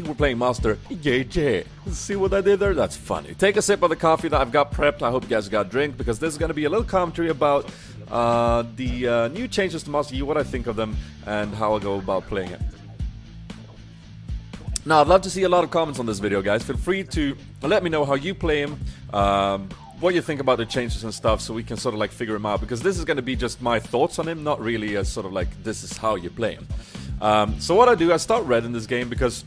We're playing Master JJ. See what I did there? That's funny. Take a sip of the coffee that I've got prepped. I hope you guys got a drink, because this is going to be a little commentary about the new changes to Master Yi, what I think of them, and how I go about playing it. Now, I'd love to see a lot of comments on this video, guys. Feel free to let me know how you play him, what you think about the changes and stuff, so we can sort of like figure him out, because this is going to be just my thoughts on him, not really a sort of like this is how you play him. So what I do, I start red in this game because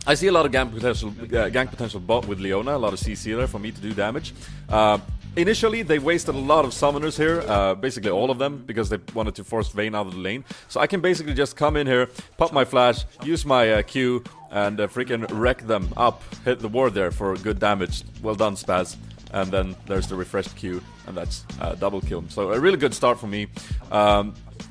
I see a lot of gank potential bot with Leona, a lot of CC there for me to do damage. Initially, they wasted a lot of summoners here, basically all of them, because they wanted to force Vayne out of the lane. So I can basically just come in here, pop my flash, use my Q, and freaking wreck them up, hit the ward there for good damage. Well done, Spaz. And then there's the refreshed Q, and that's double kill. So a really good start for me.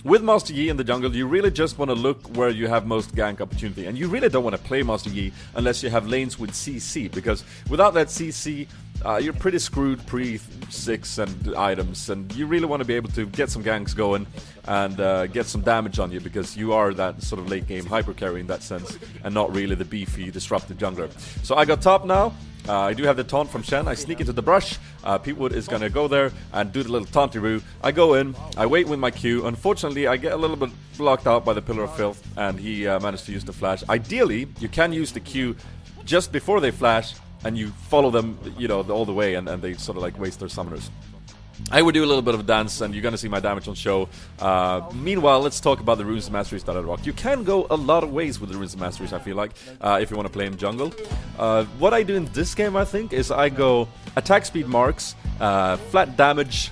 With Master Yi in the jungle, you really just want to look where you have most gank opportunity. And you really don't want to play Master Yi unless you have lanes with CC, because without that CC, you're pretty screwed pre-6 and items, and you really want to be able to get some ganks going and get some damage on you, because you are that sort of late game hyper carry in that sense, and not really the beefy disruptive jungler. So I got top now. I do have the taunt from Shen. I sneak into the brush. Petewood is gonna go there and do the little taunty-roo. I go in, I wait with my Q. Unfortunately, I get a little bit blocked out by the Pillar of Filth, and he managed to use the flash. Ideally, you can use the Q just before they flash, and you follow them, you know, all the way, and they sort of like waste their summoners. I would do a little bit of a dance, and you're gonna see my damage on show. Meanwhile, let's talk about the runes and masteries that I rock. You can go a lot of ways with the runes and masteries, I feel like, if you want to play in jungle. What I do in this game, I think, is I go attack speed marks, flat damage,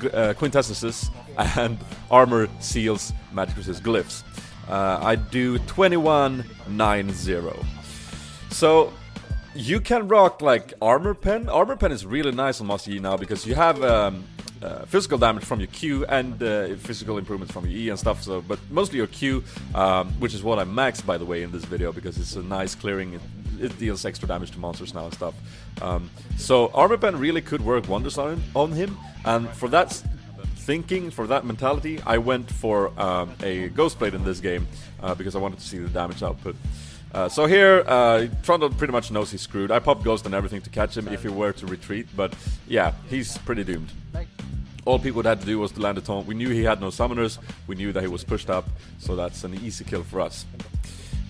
quintessences, and armor, seals, magic resist, glyphs. I do 21-9-0. So you can rock like armor pen. Armor pen is really nice on Master Yi now, because you have physical damage from your Q and physical improvements from your E and stuff. So, but mostly your Q, which is what I maxed, by the way, in this video, because it's a nice clearing. It deals extra damage to monsters now and stuff. So armor pen really could work wonders on him. And for that thinking, for that mentality, I went for a Ghost Blade in this game, because I wanted to see the damage output. So here, Trundle pretty much knows he's screwed. I popped Ghost and everything to catch him if he were to retreat, but yeah, he's pretty doomed. All people had to do was to land a taunt. We knew he had no summoners, we knew that he was pushed up, so that's an easy kill for us.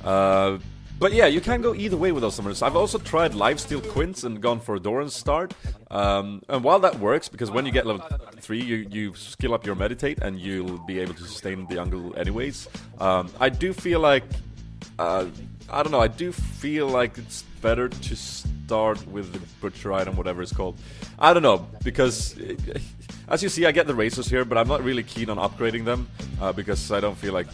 But yeah, you can go either way with those summoners. I've also tried lifesteal Quints and gone for a Doran's start. And while that works, because when you get level 3, you skill up your meditate and you'll be able to sustain the jungle anyways. I do feel like I don't know, I do feel like it's better to start with the butcher item, whatever it's called. I don't know, because as you see, I get the razors here, but I'm not really keen on upgrading them, because I don't feel like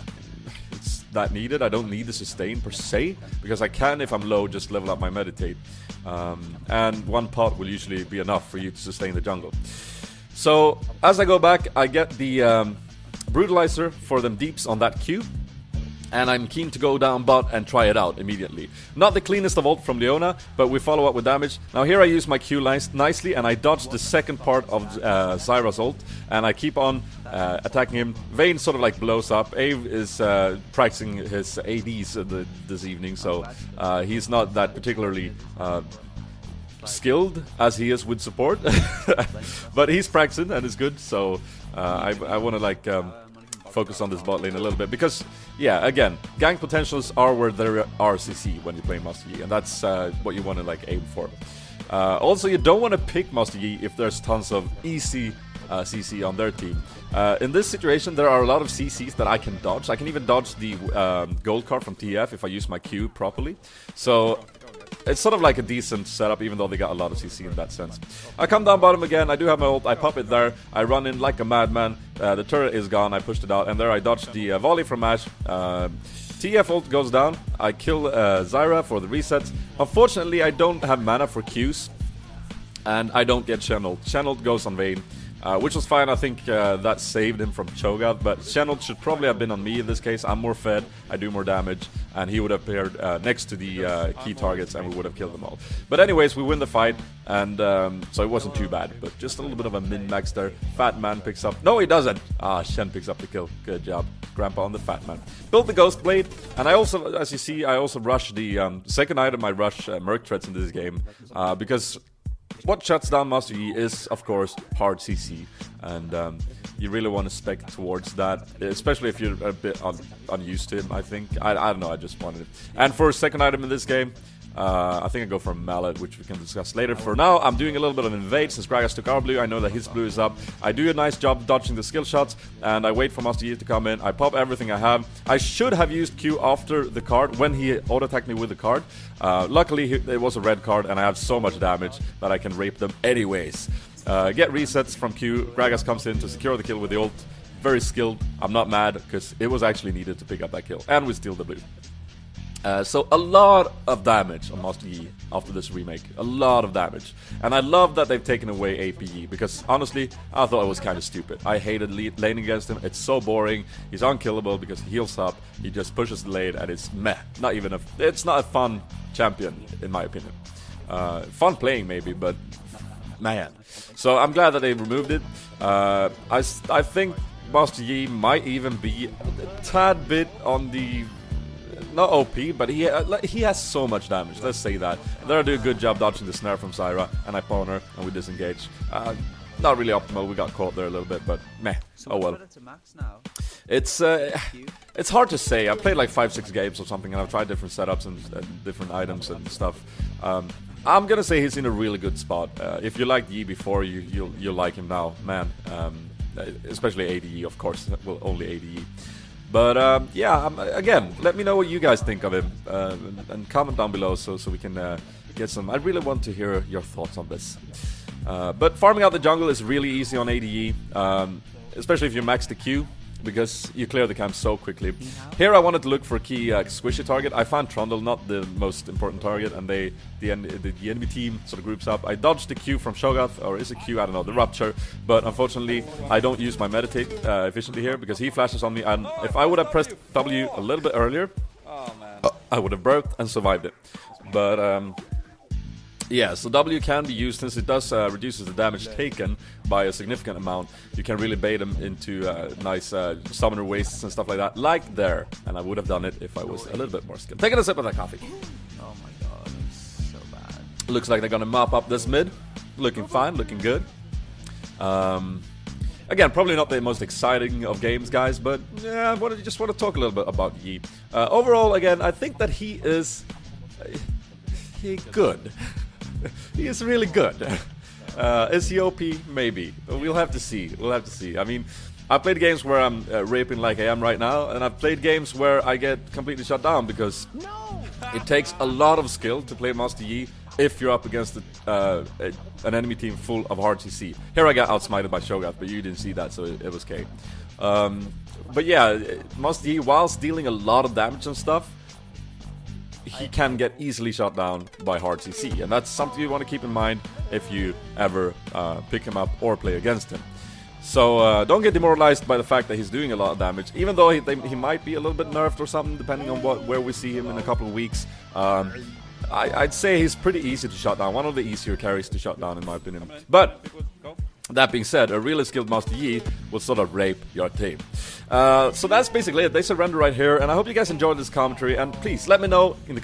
it's that needed. I don't need the sustain per se, because I can, if I'm low, just level up my meditate. And one pot will usually be enough for you to sustain the jungle. So as I go back, I get the brutalizer for them deeps on that Q. And I'm keen to go down bot and try it out immediately. Not the cleanest of ult from Leona, but we follow up with damage. Now here I use my Q nicely, and I dodge the second part of Zyra's ult, and I keep on attacking him. Vayne sort of like blows up. Ave is practicing his ADs this evening, so he's not that particularly skilled as he is with support. But he's practicing and it's good, so I want to like focus on this bot lane a little bit, because yeah, again, gank potentials are where there are CC when you play Master Yi, and that's what you want to like aim for. Also, you don't want to pick Master Yi if there's tons of easy CC on their team. In this situation, there are a lot of CCs that I can dodge. I can even dodge the gold card from TF if I use my Q properly. So it's sort of like a decent setup, even though they got a lot of CC in that sense. I come down bottom again, I do have my ult, I pop it there, I run in like a madman, the turret is gone, I pushed it out, and there I dodged the volley from Ash. TF ult goes down, I kill Zyra for the resets. Unfortunately, I don't have mana for Qs, and I don't get Shen ult. Shen ult goes on Vayne, which was fine. I think that saved him from Cho'Gath, but Shen ult should probably have been on me in this case. I'm more fed, I do more damage, and he would have appeared next to the key targets, and we would have killed them all. But anyways, we win the fight, and so it wasn't too bad, but just a little bit of a min-max there. Fat Man picks up... No, he doesn't! Shen picks up the kill. Good job, Grandpa on the Fat Man. Built the Ghost Blade, and I also, as you see, I also rush the second item. I rush Merc Threads in this game, because what shuts down Master Yi is, of course, hard CC, and you really want to spec towards that, especially if you're a bit unused to him, I think. I don't know, I just wanted it. And for second item in this game, I think I go for Mallet, which we can discuss later. For now, I'm doing a little bit of invade since Gragas took our blue. I know that his blue is up. I do a nice job dodging the skill shots, and I wait for Master Yi to come in. I pop everything I have. I should have used Q after the card when he auto-attacked me with the card. Luckily, it was a red card, and I have so much damage that I can rape them anyways. Get resets from Q. Gragas comes in to secure the kill with the ult. Very skilled. I'm not mad, because it was actually needed to pick up that kill. And we steal the blue. So a lot of damage on Master Yi after this remake. A lot of damage. And I love that they've taken away APE, because honestly, I thought it was kind of stupid. I hated laning against him. It's so boring. He's unkillable because he heals up. He just pushes the lane, and it's meh. Not even it's not a fun champion, in my opinion. Fun playing maybe, but man. So I'm glad that they removed it. I think Master Yi might even be a tad bit on the... not OP, but he has so much damage, let's say that. There I do a good job dodging the snare from Zyra, and I pawn her, and we disengage. Not really optimal, we got caught there a little bit, but meh, oh well. It's hard to say. I've played like 5-6 games or something, and I've tried different setups and different items and stuff. I'm gonna say he's in a really good spot. If you liked Yi before, you'll like him now, man. Especially ADE, of course, well, only ADE. But yeah, again, let me know what you guys think of him, and comment down below so we can get some... I really want to hear your thoughts on this. But farming out the jungle is really easy on ADE, especially if you max the Q, because you clear the camp so quickly. Here I wanted to look for a key squishy target. I found Trundle, not the most important target, and the enemy team sort of groups up. I dodged the Q from Shogath, or is it Q? I don't know, the Rupture, but unfortunately I don't use my Meditate efficiently here, because he flashes on me, and if I would have pressed W a little bit earlier, I would have burped and survived it. But yeah, so W can be used since it does reduces the damage taken by a significant amount. You can really bait them into nice summoner wastes and stuff like that, like there. And I would have done it if I was a little bit more skilled. Taking a sip of that coffee. Oh my god, it's so bad. Looks like they're gonna mop up this mid. Looking fine, looking good. Again, probably not the most exciting of games, guys, but yeah, I just want to talk a little bit about Yi. Overall, again, I think that he is good. He is really good. Is he OP? Maybe. We'll have to see. We'll have to see. I mean, I played games where I'm raping like I am right now, and I've played games where I get completely shut down because it takes a lot of skill to play Master Yi if you're up against an enemy team full of hard CC. Here I got outsmited by Shogath, but you didn't see that, so it was K. But yeah, Master Yi, whilst dealing a lot of damage and stuff, he can get easily shot down by hard CC, and that's something you want to keep in mind if you ever pick him up or play against him. So don't get demoralized by the fact that he's doing a lot of damage, even though he might be a little bit nerfed or something, depending on where we see him in a couple of weeks. I'd say he's pretty easy to shut down, one of the easier carries to shut down in my opinion. But that being said, a really skilled Master Yi will sort of rape your team. So that's basically it. They surrender right here, and I hope you guys enjoyed this commentary, and please let me know in the